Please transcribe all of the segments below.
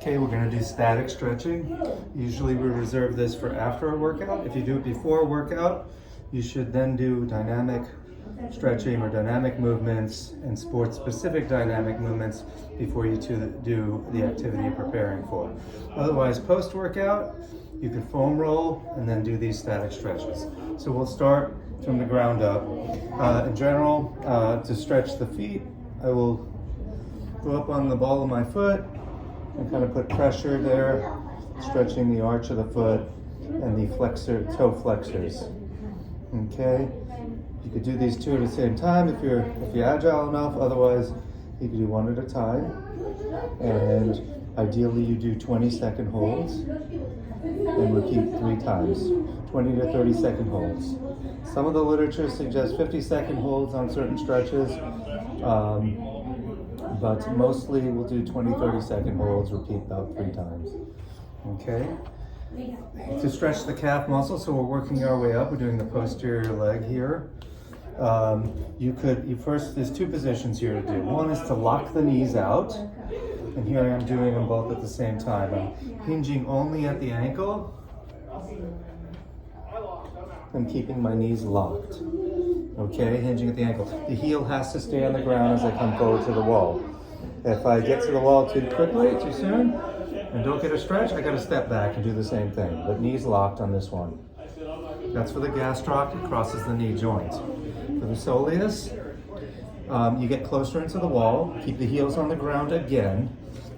Okay, we're gonna do static stretching. Usually we reserve this for after a workout. If you do it before a workout, you should then do dynamic stretching or dynamic movements and sport-specific dynamic movements before you do the activity you're preparing for. Otherwise, post-workout, you could foam roll and then do these static stretches. So we'll start from the ground up. In general, to stretch the feet, I will go up on the ball of my foot and kind of put pressure there, stretching the arch of the foot and the toe flexors. Okay, you could do these two at the same time if you're agile enough. Otherwise, you can do one at a time. And ideally, you do 20-second holds and repeat 3 times, 20 to 30-second holds. Some of the literature suggests 50-second holds on certain stretches. But mostly we'll do 20, 30-second holds, repeat about 3 times. Okay? To stretch the calf muscle, so we're working our way up. We're doing the posterior leg here. There's 2 positions here to do. One is to lock the knees out. And here I am doing them both at the same time. I'm hinging only at the ankle. I'm keeping my knees locked. Okay, hinging at the ankle. The heel has to stay on the ground as I come forward to the wall. If I get to the wall too quickly, too soon, and don't get a stretch, I gotta step back and do the same thing. But knees locked on this one. That's for the gastroc, it crosses the knee joint. For the soleus, you get closer into the wall, keep the heels on the ground again.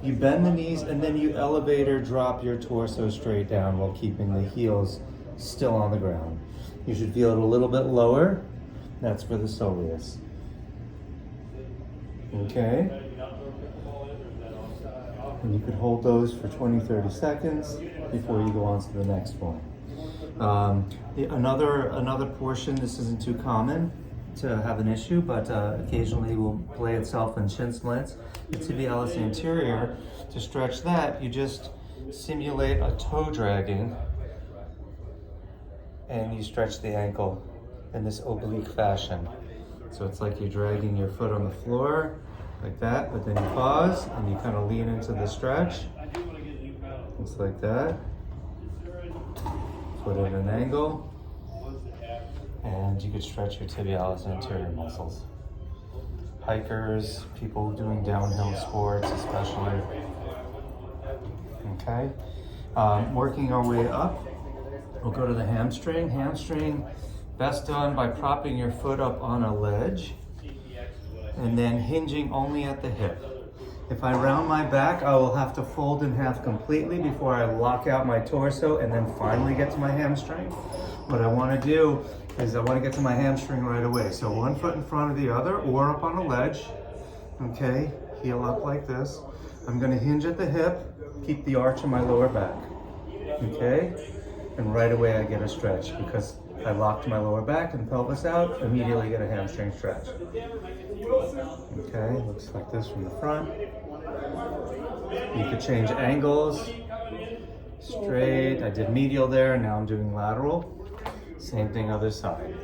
You bend the knees and then you elevate or drop your torso straight down while keeping the heels still on the ground. You should feel it a little bit lower. That's for the soleus. Okay? And you could hold those for 20, 30 seconds before you go on to the next one. Another portion, this isn't too common to have an issue, but occasionally will play itself in shin splints. The tibialis anterior, to stretch that, you just simulate a toe dragging and you stretch the ankle in this oblique fashion. So it's like you're dragging your foot on the floor like that, but then you pause and you kind of lean into the stretch. It's like that. Foot at an angle. And you could stretch your tibialis anterior muscles. Hikers, people doing downhill sports especially. Okay. Working our way up, we'll go to the hamstring. Hamstring, best done by propping your foot up on a ledge and then hinging only at the hip. If I round my back, I will have to fold in half completely before I lock out my torso and then finally get to my hamstring. What I want to do is I want to get to my hamstring right away. So one foot in front of the other or up on a ledge. Okay, heel up like this. I'm going to hinge at the hip, keep the arch in my lower back. Okay, and right away I get a stretch because I locked my lower back and pelvis out, immediately get a hamstring stretch. Okay, looks like this from the front. You could change angles. Straight, I did medial there, now I'm doing lateral. Same thing other side.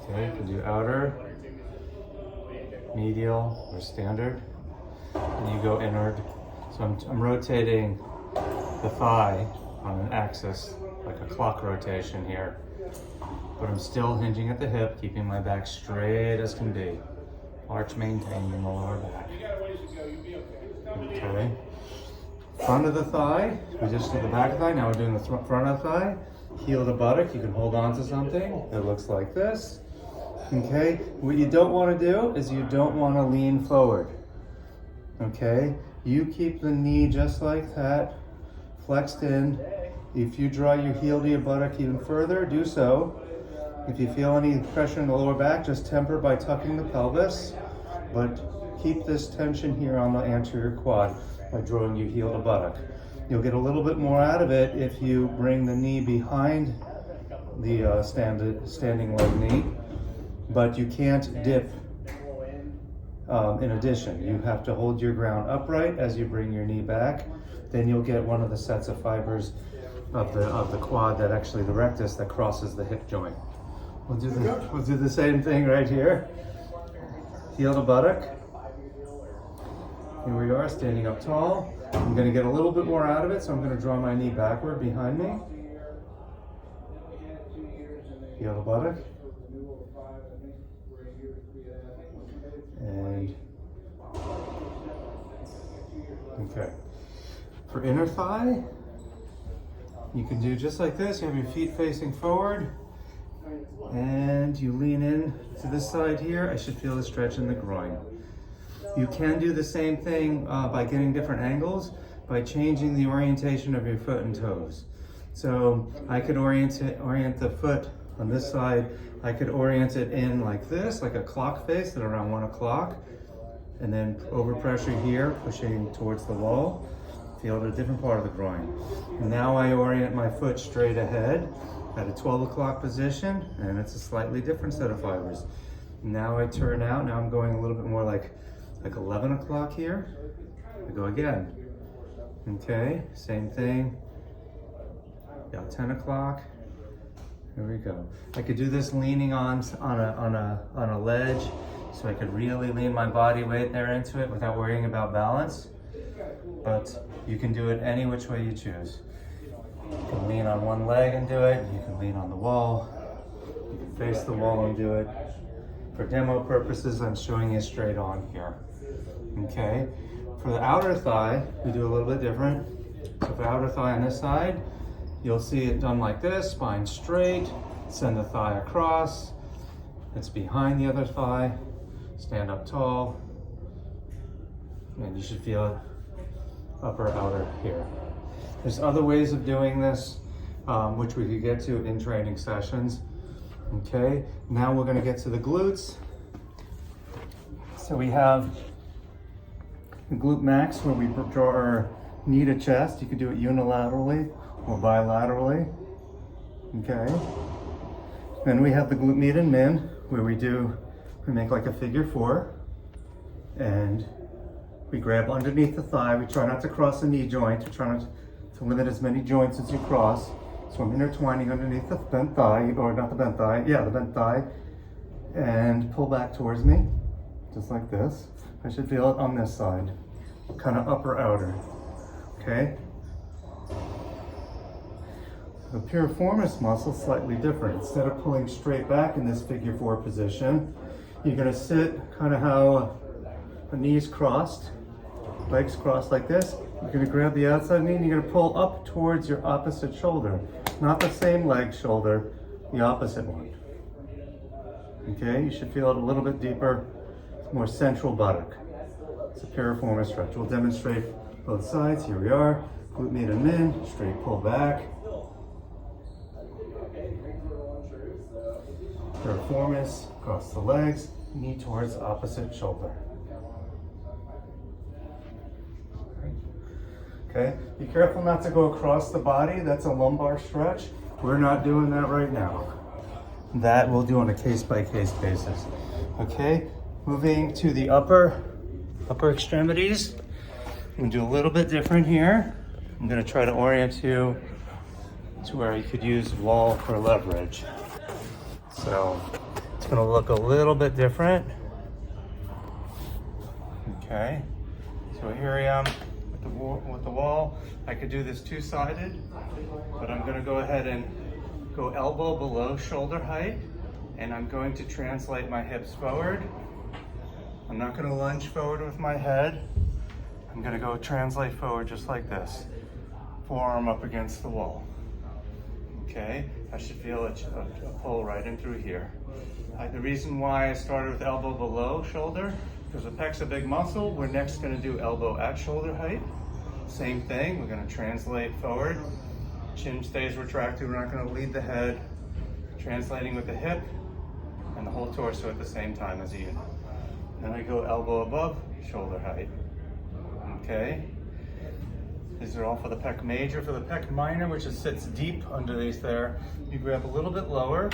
Okay, you can do outer, medial, or standard. And you go inward. So I'm rotating the thigh on an axis, like a clock rotation here. But I'm still hinging at the hip, keeping my back straight as can be. Arch maintained in the lower back. Okay. Front of the thigh, we just did the back of the thigh, now we're doing the front of the thigh. Heel to buttock, you can hold on to something. It looks like this. Okay, what you don't want to do is you don't want to lean forward. Okay, you keep the knee just like that, flexed in. If you draw your heel to your buttock even further, do so. If you feel any pressure in the lower back, just temper by tucking the pelvis, but keep this tension here on the anterior quad by drawing your heel to buttock. You'll get a little bit more out of it if you bring the knee behind the standing leg knee, but you can't dip. In addition, you have to hold your ground upright as you bring your knee back. Then you'll get one of the sets of fibers of the quad, that actually the rectus, that crosses the hip joint. We'll do the same thing right here. Heel to buttock, Here we are, standing up tall. I'm gonna get a little bit more out of it, so I'm gonna draw my knee backward behind me. Feel the buttock. And, okay. For inner thigh, you can do just like this. You have your feet facing forward, and you lean in to this side here. I should feel a stretch in the groin. You can do the same thing by getting different angles, by changing the orientation of your foot and toes. So I could orient the foot on this side. I could orient it in like this, like a clock face at around 1 o'clock, and then overpressure here, pushing towards the wall. Feel a different part of the groin. Now I orient my foot straight ahead at a 12 o'clock position, and it's a slightly different set of fibers. Now I turn out. Now I'm going a little bit more like 11 o'clock here. I go again. Okay, same thing. Yeah, 10 o'clock. Here we go. I could do this leaning on a ledge, so I could really lean my body weight there into it without worrying about balance. But you can do it any which way you choose. You can lean on one leg and do it. You can lean on the wall. You can face the wall and do it. For demo purposes, I'm showing you straight on here. Okay. For the outer thigh, we do a little bit different. So for the outer thigh on this side, you'll see it done like this, spine straight, send the thigh across. It's behind the other thigh. Stand up tall. And you should feel it upper, outer here. There's other ways of doing this, which we could get to in training sessions. Okay, now we're gonna get to the glutes. So we have the glute max, where we draw our knee to chest. You can do it unilaterally or bilaterally. Okay. Then we have the glute med and min, where we make like a figure 4, and we grab underneath the thigh. We try not to cross the knee joint. We try not to limit as many joints as you cross. So I'm intertwining underneath the bent thigh, or not the bent thigh, yeah, the bent thigh, and pull back towards me, just like this. I should feel it on this side, kind of upper outer, okay? The piriformis muscle is slightly different. Instead of pulling straight back in this figure 4 position, you're gonna sit kind of how the knees crossed, legs crossed like this. You're gonna grab the outside knee and you're gonna pull up towards your opposite shoulder. Not the same leg shoulder, the opposite one. Okay, you should feel it a little bit deeper, more central buttock. It's a piriformis stretch. We'll demonstrate both sides. Here we are. Glute med and min, straight pull back. Piriformis, across the legs, knee towards opposite shoulder. Okay, be careful not to go across the body. That's a lumbar stretch. We're not doing that right now. That we'll do on a case-by-case basis. Okay, moving to the upper extremities. I'm gonna do a little bit different here. I'm gonna try to orient you to where you could use wall for leverage. So it's gonna look a little bit different. Okay, so here I am with the wall. I could do this two-sided, but I'm gonna go ahead and go elbow below shoulder height, and I'm going to translate my hips forward. I'm not gonna lunge forward with my head. I'm gonna go translate forward just like this. Forearm up against the wall. Okay, I should feel a pull right in through here. The reason why I started with elbow below shoulder, because the pec's a big muscle. We're next gonna do elbow at shoulder height. Same thing, we're gonna translate forward. Chin stays retracted, we're not gonna lead the head. Translating with the hip and the whole torso at the same time as you. Then I go elbow above shoulder height. Okay. These are all for the pec major. For the pec minor, which sits deep underneath there, you grab a little bit lower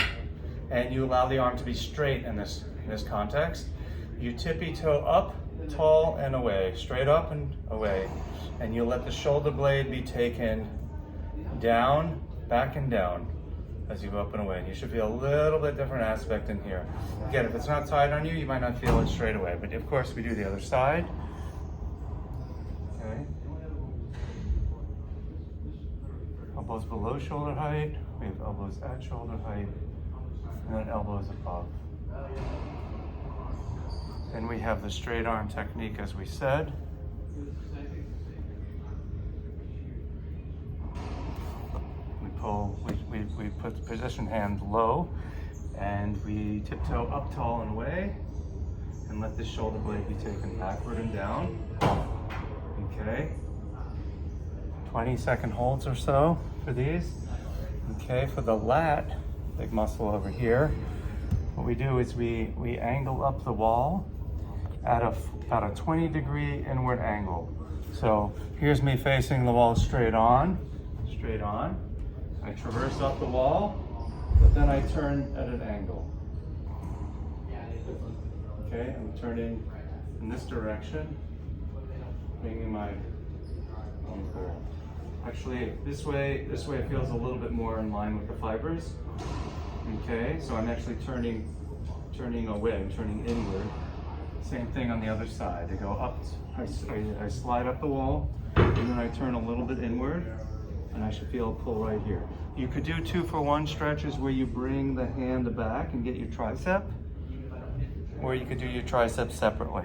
and you allow the arm to be straight in this context. You tippy-toe up, tall and away, straight up and away. And you let the shoulder blade be taken down, back and down as you go up and away. And you should feel a little bit different aspect in here. Again, if it's not tight on you, you might not feel it straight away. But of course, we do the other side. Okay. Elbows below shoulder height. We have elbows at shoulder height. And then elbows above. Then we have the straight arm technique as we said. We put the position hand low and we tiptoe up tall and away and let the shoulder blade be taken backward and down. Okay. 20-second holds or so for these. Okay, for the lat, big muscle over here, what we do is we angle up the wall at about a 20-degree inward angle. So here's me facing the wall straight on. I traverse up the wall, but then I turn at an angle. Okay, I'm turning in this direction, bringing my arm forward. Actually, this way it feels a little bit more in line with the fibers. Okay, so I'm actually turning away, I'm turning inward. Same thing on the other side. I go up, I slide up the wall, and then I turn a little bit inward, and I should feel a pull right here. You could do 2-for-1 stretches where you bring the hand back and get your tricep, or you could do your tricep separately.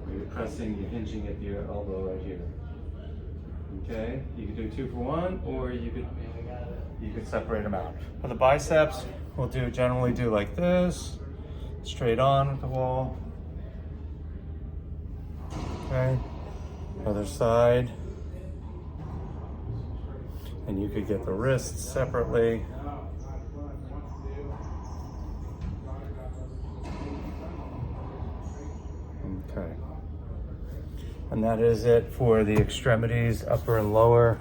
Where you're pressing, you're hinging at your elbow right here. Okay, you could do 2-for-1, or you could separate them out. For the biceps, we'll generally do like this, straight on with the wall. Okay, other side. And you could get the wrists separately. Okay. And that is it for the extremities, upper and lower.